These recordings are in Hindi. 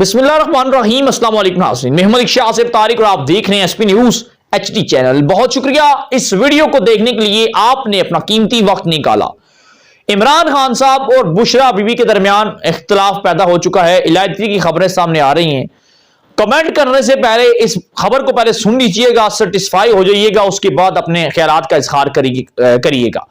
बिस्मिल्लाहिर्रहमानिर्रहीम अस्सलाम वालेकुम नाज़रीन, मैं मलिक शाह आसिफ तारिक और आप देख रहे हैं एसपी न्यूज एचडी चैनल। बहुत शुक्रिया इस वीडियो को देखने के लिए, आपने अपना कीमती वक्त निकाला। इमरान खान साहब और बुशरा बीबी के दरमियान इख्तिलाफ पैदा हो चुका है। इलायची की खबरें सामने आ रही हैं। कमेंट करने से पहले इस खबर को पहले सुन लीजिएगा, सेटिस्फाई हो जाइएगा, उसके बाद अपने ख्यालात का इजहार करिएगा।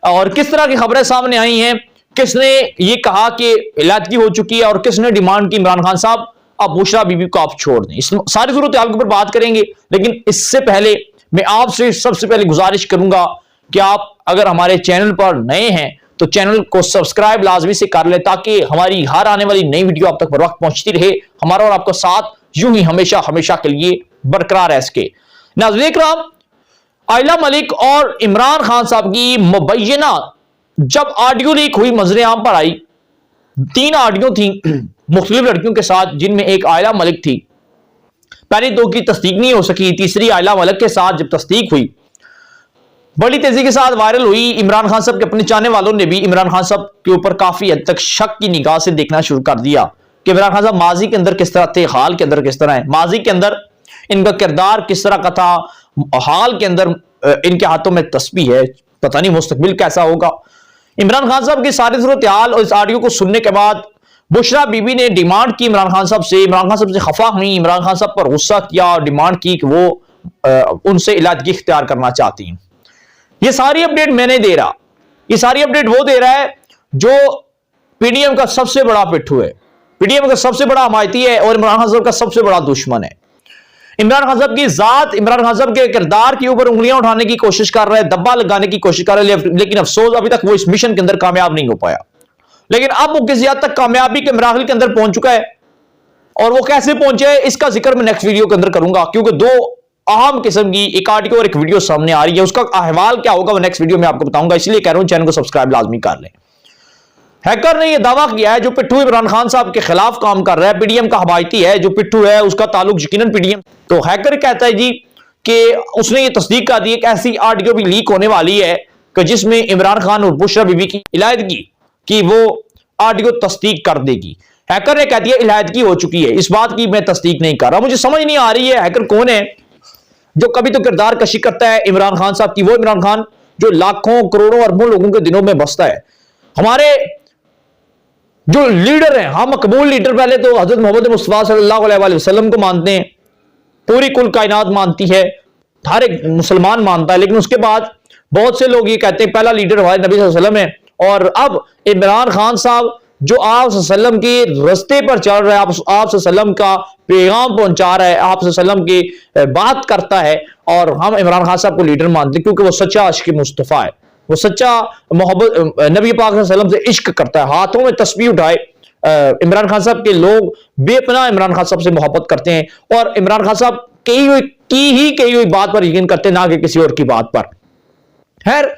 और किस तरह की खबरें सामने आई हैं, किसने ये कहा कि इलायची हो चुकी है और किसने डिमांड की इमरान खान साहब अब बुशरा बीबी को आप छोड़ दें। इस सारी सूरत हाल के ऊपर बात करेंगे, लेकिन इससे पहले मैं आपसे सबसे पहले गुजारिश करूंगा कि आप अगर हमारे चैनल पर नए हैं तो चैनल को सब्सक्राइब लाजमी से कर ले, ताकि हमारी हर आने वाली नई वीडियो आप तक बर वक्त पहुंचती रहे। हमारा और आपका साथ यूं ही हमेशा हमेशा के लिए बरकरार रह सके। नाज़रीन इकराम, आइला मलिक और इमरान खान साहब की मुबैना जब ऑडियो लीक हुई, नजरे आम पर आई। 3 ऑडियो थी मुख्तलिफ लड़कियों के साथ, जिनमें एक आइला मलिक थी। पहली 2 की तस्दीक नहीं हो सकी, तीसरी आइला मलिक के साथ जब तस्दीक हुई, बड़ी तेजी के साथ वायरल हुई। इमरान खान साहब के अपने चाहने वालों ने भी इमरान खान साहब के ऊपर काफी हद तक शक की निगाह से देखना शुरू कर दिया कि इमरान खान साहब माजी के अंदर किस तरह थे, हाल के अंदर किस तरह है। माजी के अंदर इनका किरदार किस तरह का था, हाल के अंदर इनके हाथों में तस्बीह है, पता नहीं मुस्तकबिल कैसा होगा। इमरान खान साहब की सारी सूरत हाल और इस ऑडियो को सुनने के बाद बुशरा बीबी ने डिमांड की इमरान खान साहब से। इमरान खान साहब से खफा हुई, इमरान खान साहब पर गुस्सा किया और डिमांड की कि वो उनसे इलाजगी इख्तियार करना चाहती हैं। ये सारी अपडेट मैं नहीं दे रहा, ये सारी अपडेट वो दे रहा है जो पीडीएम का सबसे बड़ा पिट्ठू है, पीडीएम का सबसे बड़ा हमायती है और इमरान खान साहब का सबसे बड़ा दुश्मन है। इमरान खान साहब की जात, इमरान खान साहब के किरदार के ऊपर उंगलियां उठाने की कोशिश कर रहा है, दब्बा लगाने की कोशिश कर रहा है, लेकिन अफसोस अभी तक वो इस मिशन के अंदर कामयाब नहीं हो पाया। लेकिन अब वो किसी हद तक कामयाबी के मराहिल के अंदर पहुंच चुका है, और वो कैसे पहुंचे इसका जिक्र मैं नेक्स्ट वीडियो के अंदर करूंगा, क्योंकि 2 अहम किस्म की एक ऑडियो और एक वीडियो सामने आ रही है। उसका अहवाल क्या होगा वो नेक्स्ट वीडियो में आपको बताऊंगा, इसलिए कह रहा हूं चैनल को सब्सक्राइब लाजमी कर लें। हैकर ने यह दावा किया है, जो पिट्ठू इमरान खान साहब के खिलाफ काम कर रहा है, पीडीएम का हमायती है, जो पिट्ठू है उसका ताल्लुक यकीनन पीडीएम। तो हैकर कहता है जी कि उसने ये तस्दीक कर दी है कि ऐसी ऑडियो भी लीक होने वाली है कि जिसमें इमरान खान और बुशरा बीबी की इलायदगी की वो ऑडियो तस्दीक कर देगी। हैकर ने कह दिया इलायदगी हो चुकी है, इस बात की मैं तस्दीक नहीं कर रहा। मुझे समझ नहीं आ रही है हैकर कौन है जो कभी तो किरदार कशी करता है इमरान खान साहब की, वो इमरान खान जो लाखों करोड़ों अरबों लोगों के दिनों में बसता है। हमारे जो लीडर हैं, हम मकबूल लीडर पहले तो हजरत मोहम्मद मुस्तफा सल्लल्लाहु अलैहि वसल्लम को मानते हैं, पूरी कुल कायनात मानती है, हर एक मुसलमान मानता है। लेकिन उसके बाद बहुत से लोग ये कहते हैं पहला लीडर हमारे नबी सल्लल्लाहु अलैहि वसल्लम है, और अब इमरान खान साहब जो आप सल्लम के रस्ते पर चल रहा है, आप सल्लम का पैगाम पहुंचा रहा है, आप सल्लम की बात करता है, और हम इमरान खान साहब को लीडर मानते हैं क्योंकि वो सच्चा आशिक मुस्तफा है, वो सच्चा मोहब्बत नबी पाक सल्लम से इश्क करता है। हाथों में तस्बीह उठाए इमरान खान साहब के लोग बेपनाह इमरान खान साहब से मोहब्बत करते हैं, और इमरान खान साहब कही हुई बात पर यकीन करते हैं, ना कि किसी और की बात पर। खैर,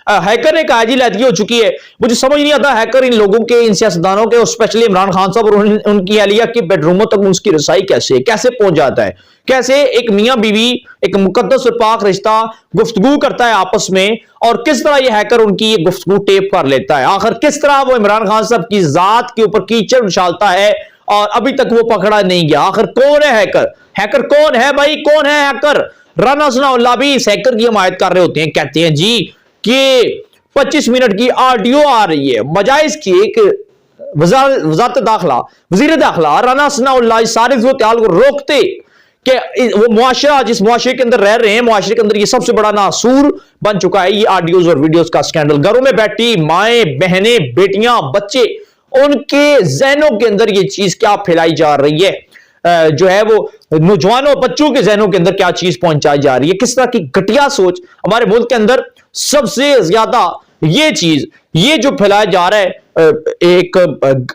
हैकर ने कहा जी इलायदगी हो चुकी है। मुझे समझ नहीं आता हैकर इन लोगों के, इन सियासतदानों के, और स्पेशली इमरान खान साहब और उनकी अहलिया के बेडरूमों तक उसकी रसाई कैसे पहुंच जाता है, कैसे एक मियां बीवी एक मुकद्दस और पाक रिश्ता गुफ्तगू करता है आपस में, और किस तरह यह हैकर उनकी ये गुफ्तगू टेप कर लेता है। आखिर किस तरह वो इमरान खान साहब की जात के ऊपर कीचड़ उछालता है और अभी तक वो पकड़ा नहीं गया। आखिर कौन है हैकर? हैकर कौन है भाई, कौन है हैकर? राना सनाउल्लाह भी इस हैकर की हमायत कर रहे होते हैं, कहते हैं जी कि 25 मिनट की ऑडियो आ रही है, बजाय इसकी एक वजारत दाखिला, वजीर दाखिला राना सनाउल्लाह इस सारी सूरत हाल को रोकते कि वो मुआशरा जिस मुआशरे के अंदर रह रहे हैं, मुआशरे के अंदर ये सबसे बड़ा नासूर बन चुका है ये ऑडियोज और वीडियोस का स्कैंडल। घरों में बैठी माएं, बहनें, बेटियां, बच्चे, उनके जहनों के अंदर ये चीज क्या फैलाई जा रही है, जो है वो नौजवानों बच्चों के जहनों के अंदर क्या चीज पहुंचाई जा रही है, किस तरह की घटिया सोच हमारे मुल्क के अंदर सबसे ज्यादा ये चीज, ये जो फैलाया जा रहा है एक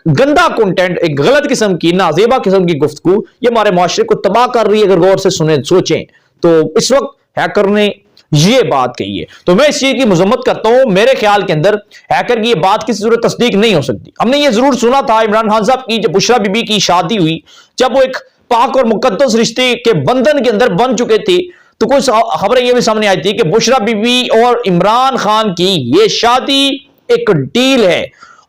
गंदा कंटेंट, एक गलत किस्म की नाजेबा किस्म की गुफ्तगू, ये हमारे माशरे को तबाह कर रही है। अगर गौर से सोचें तो इस वक्त हैकर ने ये बात कही है, तो मैं इस चीज की मजम्मत करता हूं। मेरे ख्याल के अंदर हैकर की ये बात किसी सूरत तस्दीक नहीं हो सकती। हमने ये जरूर सुना था इमरान खान साहब की जब बुशरा बीबी की शादी हुई, जब वो एक पाक और मुकद्दस रिश्ते के बंधन के अंदर बन चुके थे, तो कुछ खबरें ये भी सामने आई थी कि बुशरा बीबी और इमरान खान की ये शादी एक डील है,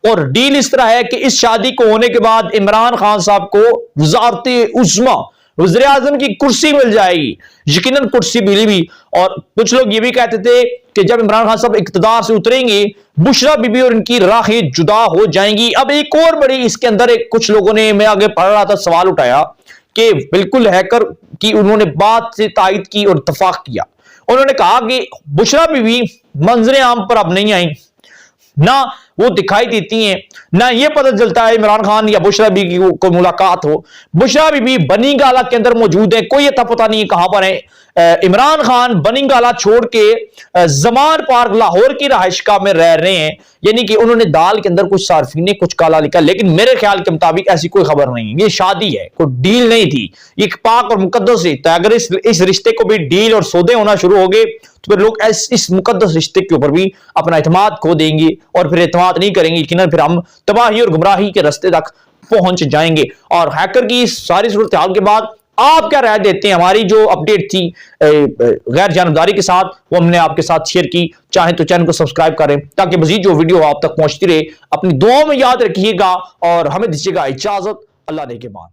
और डील इस तरह है कि इस शादी को होने के बाद इमरान खान साहब को वज़ारत-ए-उज़्मा वज़ीर आज़म की कुर्सी मिल जाएगी, यकीनन कुर्सी मिली भी। और कुछ लोग ये भी कहते थे कि जब इमरान खान साहब इक़्तिदार से उतरेंगे बुशरा बीबी और इनकी राहें जुदा हो जाएंगी। अब एक और बड़ी इसके अंदर कुछ लोगों ने, मैं आगे पढ़ रहा था, सवाल उठाया कि बिल्कुल हैकर की उन्होंने बात से तायद की और इत्तफाक किया। उन्होंने कहा कि बुशरा बीबी मंजर आम पर अब नहीं आई, ना वो दिखाई देती हैं, ना ये पता चलता है इमरान खान या बुशरा बीबी को मुलाकात हो। बुशरा बीबी बनी गाला के अंदर मौजूद है, कोई अता पता नहीं कहां पर है। इमरान खान बनी गाला छोड़ के जमान पार्क लाहौर की रहायशगाह में रह रहे हैं, यानी कि उन्होंने दाल के अंदर कुछ सार्फिन ने कुछ काला लिखा, लेकिन मेरे ख्याल के मुताबिक ऐसी कोई खबर नहीं है। ये शादी है, कोई डील नहीं थी, ये पाक और मुकद्दस रिश्ता है। अगर इस रिश्ते को भी डील और सौदे होना शुरू हो गए तो फिर लोग इस मुकद्दस रिश्ते के ऊपर भी अपना एतमाद खो देंगे और फिर एतमाद नहीं करेंगे, यकीनन फिर हम तबाही और गुमराही के रास्ते तक पहुंच जाएंगे। और हैकर की इस सारी सूरत हाल के बाद आप क्या राय देते हैं? हमारी जो अपडेट थी गैर जानबदारी के साथ, वो हमने आपके साथ शेयर की। चाहे तो चैनल को सब्सक्राइब करें ताकि मजीद जो वीडियो आप तक पहुंचती रहे। अपनी दुआओं में याद रखिएगा और हमें दीजिएगा इजाजत। अल्लाह ने के बाद।